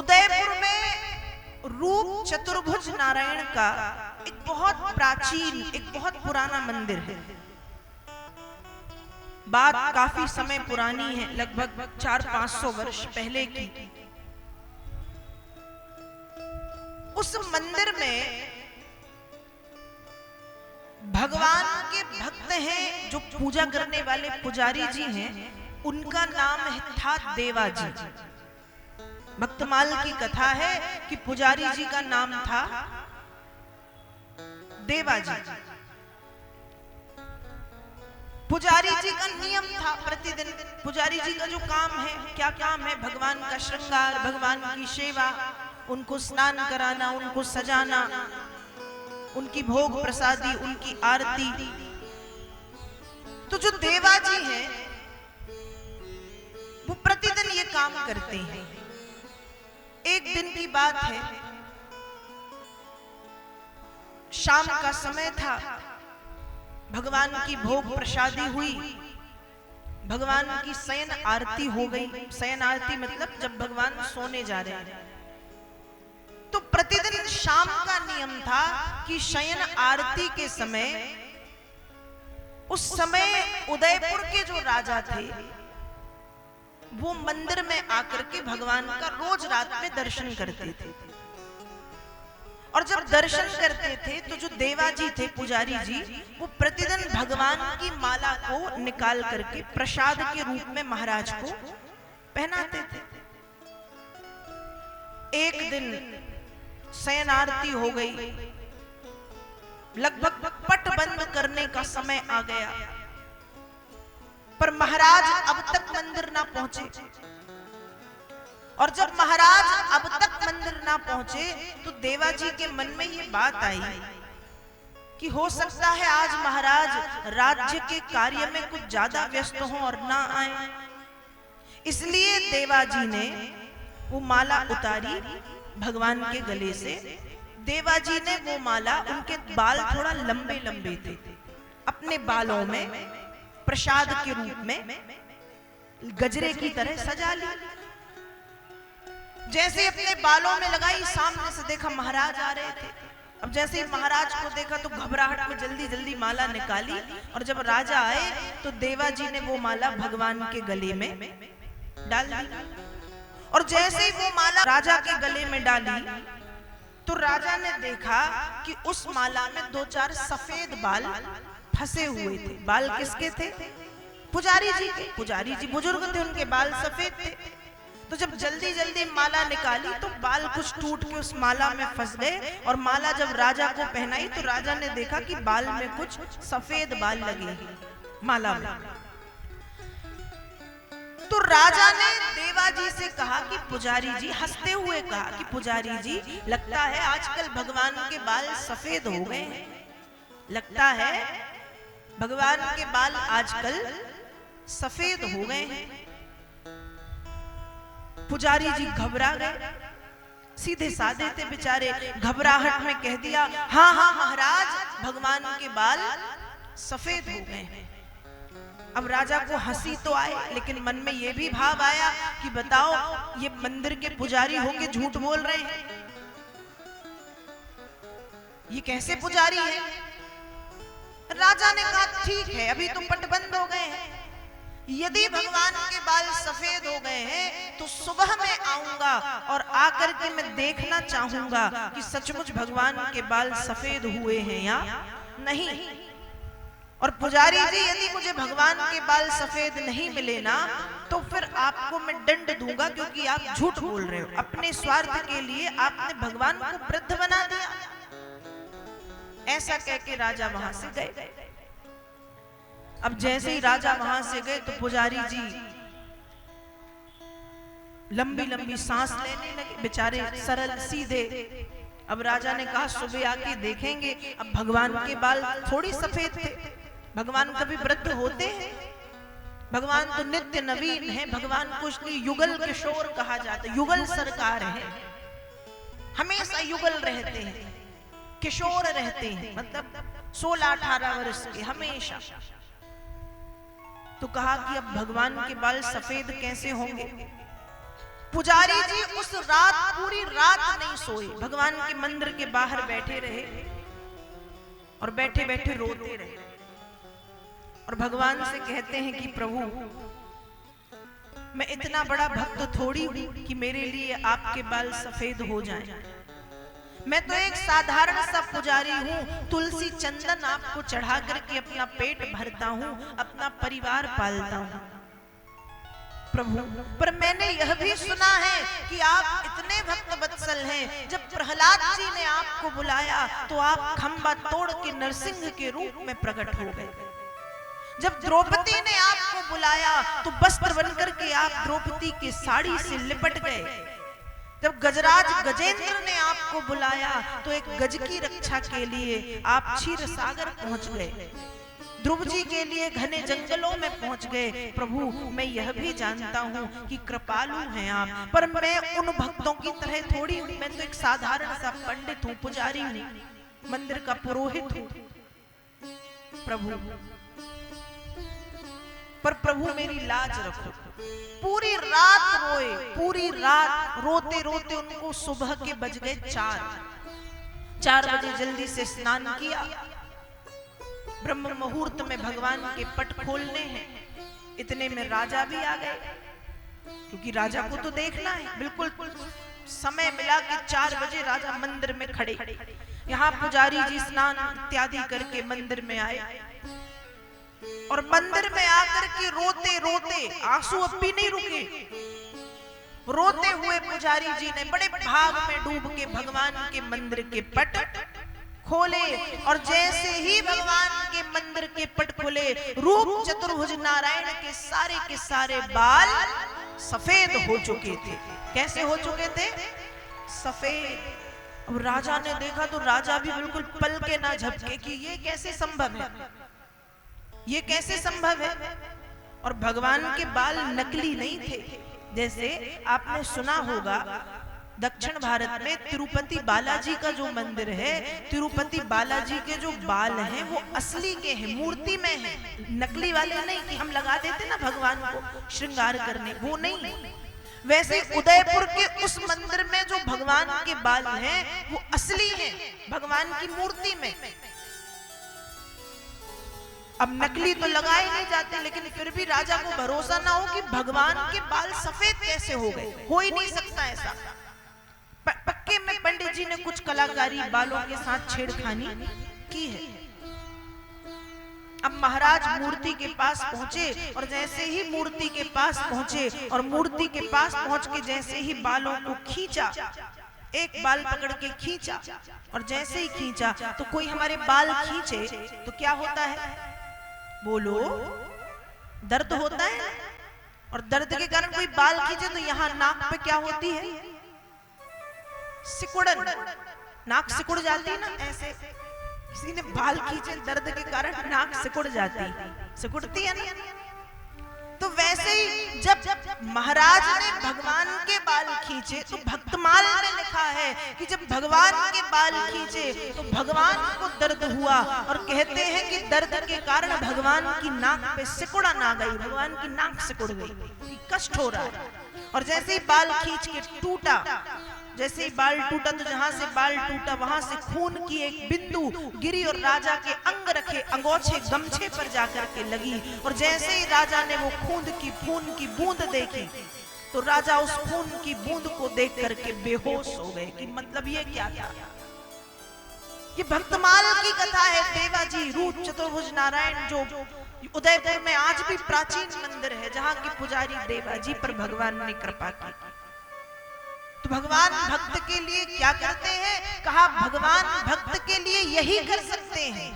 उदयपुर में रूप चतुर्भुज नारायण का एक बहुत प्राचीन, एक बहुत पुराना मंदिर है। बात काफी समय पुरानी है, लगभग 400-500 वर्ष पहले की। उस मंदिर में भगवान के भक्त हैं, जो पूजा करने वाले पुजारी जी हैं, उनका नाम था देवाजी। भक्तमाल की कथा है कि पुजारी जी का नाम था देवाजी। पुजारी जी का नियम था, प्रतिदिन पुजारी जी का जो काम है, क्या काम है, भगवान का श्रृंगार, भगवान की सेवा, उनको स्नान कराना, उनको सजाना, उनकी भोग प्रसादी, उनकी आरती। तो जो देवाजी हैं वो प्रतिदिन ये काम करते हैं। एक दिन की बात है, शाम का समय था, भगवान की भोग प्रसादी हुई, भगवान की शयन आरती हो गई। शयन आरती मतलब जब भगवान सोने जा रहे हैं। तो प्रतिदिन शाम का नियम था कि शयन आरती के समय, उस समय उदयपुर के जो राजा थे वो मंदिर में आकर के भगवान का रोज रात में दर्शन करते थे। और जब दर्शन करते थे तो जो देवाजी थे, पुजारी जी, वो प्रतिदिन भगवान की माला को निकाल करके प्रसाद के रूप में महाराज को पहनाते थे। एक दिन शयन आरती हो गई, लगभग पट बंद करने का समय आ गया, पर महाराज अब तक मंदिर ना पहुंचे। और जब महाराज अब तक मंदिर ना पहुंचे तो देवाजी के मन में ये बात आई कि हो सकता है आज महाराज राज्य के कार्य में कुछ ज्यादा व्यस्त हों और ना आए। इसलिए देवाजी ने वो माला उतारी भगवान के गले से। देवाजी ने वो माला, उनके बाल थोड़ा लंबे लंबे थे, अपने बालों में प्रसाद के रूप में गजरे की तरह सजा ली। जैसे अपने बालों में लगाई, सामने से देखा महाराज आ रहे थे। अब जैसे ही महाराज को देखा तो घबराहट में जल्दी जल्दी माला निकाली, और जब राजा आए तो देवाजी ने वो माला भगवान के गले में डाल दी। और जैसे ही वो माला राजा के गले में डाली तो राजा ने देखा कि उस माला में 2-4 सफेद बाल फंसे हुए थे। बाल किसके थे? पुजारी जी के। पुजारी जी बुजुर्ग थे, उनके बाल सफेद थे। तो जब जल्दी जल्दी माला निकाली तो बाल कुछ टूट के उस माला में फंस गए। और माला जब राजा को पहनाई तो राजा ने देखा कि बाल में कुछ सफेद बाल लगे माला में। तो राजा ने देवाजी से कहा कि पुजारी जी, हंसते हुए कहा कि पुजारी जी, लगता है आजकल भगवान के बाल सफेद हो गए हैं, लगता है भगवान के बाल आजकल सफेद हो गए हैं। पुजारी जी घबरा गए, सीधे साधे थे बेचारे, घबराहट में कह दिया, हाँ हाँ महाराज, भगवान के बाल सफेद हो गए हैं। अब राजा को हंसी तो आए, लेकिन मन में यह भी भाव आया कि बताओ, ये मंदिर के पुजारी होंगे, झूठ बोल रहे हैं, ये कैसे पुजारी है? राजा ने कहा ठीक है, अभी तो पट बंद हो गए हैं, यदि भगवान के बाल सफेद हो गए हैं तो सुबह में आऊंगा और आकर के मैं देखना चाहूंगा कि सचमुच भगवान के बाल सफेद हुए हैं या नहीं। और पुजारी जी, यदि मुझे भगवान के बाल सफेद नहीं मिले ना तो फिर आपको मैं दंड दूंगा, क्योंकि आप झूठ बोल रहे हो। अपने स्वार्थ के लिए आपने भगवान को वृद्ध बना दिया। ऐसा कह के राजा वहां से गए। अब जैसे ही राजा वहां से गए तो पुजारी जी लंबी लंबी सांस लेने लगे, बेचारे सरल सीधे। अब राजा ने कहा सुबह आके देखेंगे। अब भगवान के बाल थोड़ी सफेद थे, भगवान कभी वृद्ध होते हैं? भगवान तो नित्य नवीन है। भगवान को इसलिए युगल किशोर कहा जाता है, युगल सरकार है, हमेशा युगल रहते हैं, किशोर रहते हैं, मतलब 16-18 वर्ष के हमेशा। तो कहा कि अब भगवान के बाल सफेद कैसे होंगे? पुजारी जी उस रात पूरी रात नहीं सोए, भगवान के मंदिर के बाहर बैठे रहे और बैठे बैठे रोते रहे और भगवान से कहते हैं कि प्रभु, मैं इतना बड़ा भक्त थोड़ी हूं कि मेरे लिए आपके बाल सफेद हो जाएं। मैं तो एक साधारण सा पुजारी हूँ, तुलसी चंदन आपको चढ़ा करके अपना पेट भरता हूँ, अपना परिवार पालता हूँ प्रभु। पर मैंने यह भी सुना है कि आप इतने भक्त वत्सल हैं, जब प्रहलाद जी ने आपको बुलाया तो आप खंबा तोड़ के नरसिंह के रूप में प्रकट हो गए। जब द्रौपदी ने आपको बुलाया तो वस्त्र बनकर के आप द्रौपदी की साड़ी से लिपट गए। जब गजराज गजेंद्र ने आपको बुलाया तो एक गज की रक्षा के लिए आप क्षीर सागर पहुंच गए, ध्रुव जी के लिए घने जंगलों में पहुंच गए। प्रभु, मैं यह भी जानता हूँ कि कृपालु हैं आप, पर मैं उन भक्तों की तरह थोड़ी हूँ। मैं तो एक साधारण सा पंडित हूँ, पुजारी हूँ, मंदिर का पुरोहित हूँ प्रभु। पर प्रभु मेरी लाज रखो। पूरी रात रोए, पूरी रात रोते रोते उनको सुबह के बज गए 4 बजे जल्दी से स्नान किया। ब्रह्म मुहूर्त में भगवान के पट खोलने हैं, इतने में राजा भी आ गए, क्योंकि राजा को तो देखना है। बिल्कुल समय मिला कि 4 बजे राजा मंदिर में खड़े। यहाँ पुजारी जी स्नान इत्यादि करके मंदिर में आए और मंदिर में आकर के रोते रोते, आंसू अब भी नहीं रुके, रोते हुए पुजारी जी ने बड़े भाव में डूब के भगवान के मंदिर के पट खोले। और जैसे ही भगवान के मंदिर के पट खोले, रूप चतुर्भुज नारायण के सारे बाल सफेद हो चुके थे। कैसे हो चुके थे? सफेद। अब राजा ने देखा तो राजा भी बिल्कुल पल के ना झपके कि ये कैसे संभव है, ये कैसे संभव है। और भगवान के बाल नकली नहीं थे। जैसे आपने सुना होगा दक्षिण भारत में तिरुपति बालाजी का जो मंदिर है, तिरुपति बालाजी के जो बाल हैं वो असली के हैं, मूर्ति में हैं, नकली वाले नहीं कि हम लगा देते ना भगवान को श्रृंगार करने, वो नहीं। वैसे उदयपुर के उस मंदिर में जो भगवान के बाल हैं वो असली हैं, भगवान की मूर्ति में। अब नकली तो लगाए नहीं जाते, लेकिन फिर भी राजा को भरोसा ना हो कि भगवान के बाल सफेद कैसे हो गए, हो ही नहीं सकता ऐसा। पक्के में पंडित जी ने कुछ कलाकारी बालों के साथ छेड़खानी की है। अब महाराज मूर्ति के पास पहुंचे और जैसे ही मूर्ति के पास पहुंचे और मूर्ति के पास पहुंच के जैसे ही बालों को खींचा, एक बाल पकड़ के खींचा और जैसे ही खींचा तो कोई हमारे बाल खींचे तो क्या होता है? बोलो, दर्द होता है। और दर्द के कारण कोई बाल खींचे तो यहाँ नाक पे क्या होती है? सिकुड़न, नाक सिकुड़ जाती है ना, ऐसे किसी ने बाल खींचे दर्द के कारण नाक सिकुड़ जाती, सिकुड़ती है ना। तो वैसे ही जब महाराज ने भगवान के बाल खींचे तो भक्तमाल में लिखा है कि जब भगवान के बाल खींचे तो भगवान को दर्द हुआ और कहते हैं कि दर्द के कारण भगवान की नाक पे सिकुड़न आ गई, भगवान की नाक सिकुड़ गई, कष्ट हो रहा है। और जैसे ही बाल खींच के टूटा, जैसे ही बाल टूटा तो जहां से बाल टूटा वहां से खून की एक बिंदु गिरी और राजा के अंग रखे अंगोछे गमछे पर जाकर के लगी। और जैसे ही राजा ने वो खून की बूंद देखी तो राजा उस खून की बूंद को देख करके बेहोश हो गए कि मतलब ये क्या था। ये भक्तमाल की कथा है। देवाजी रूप चतुर्भुज नारायण जो उदयपुर में आज भी प्राचीन मंदिर है, जहाँ के पुजारी देवाजी पर भगवान ने कृपा की। तो भगवान भक्त के लिए क्या करते हैं? कहा भगवान भक्त के लिए यही कर सकते हैं।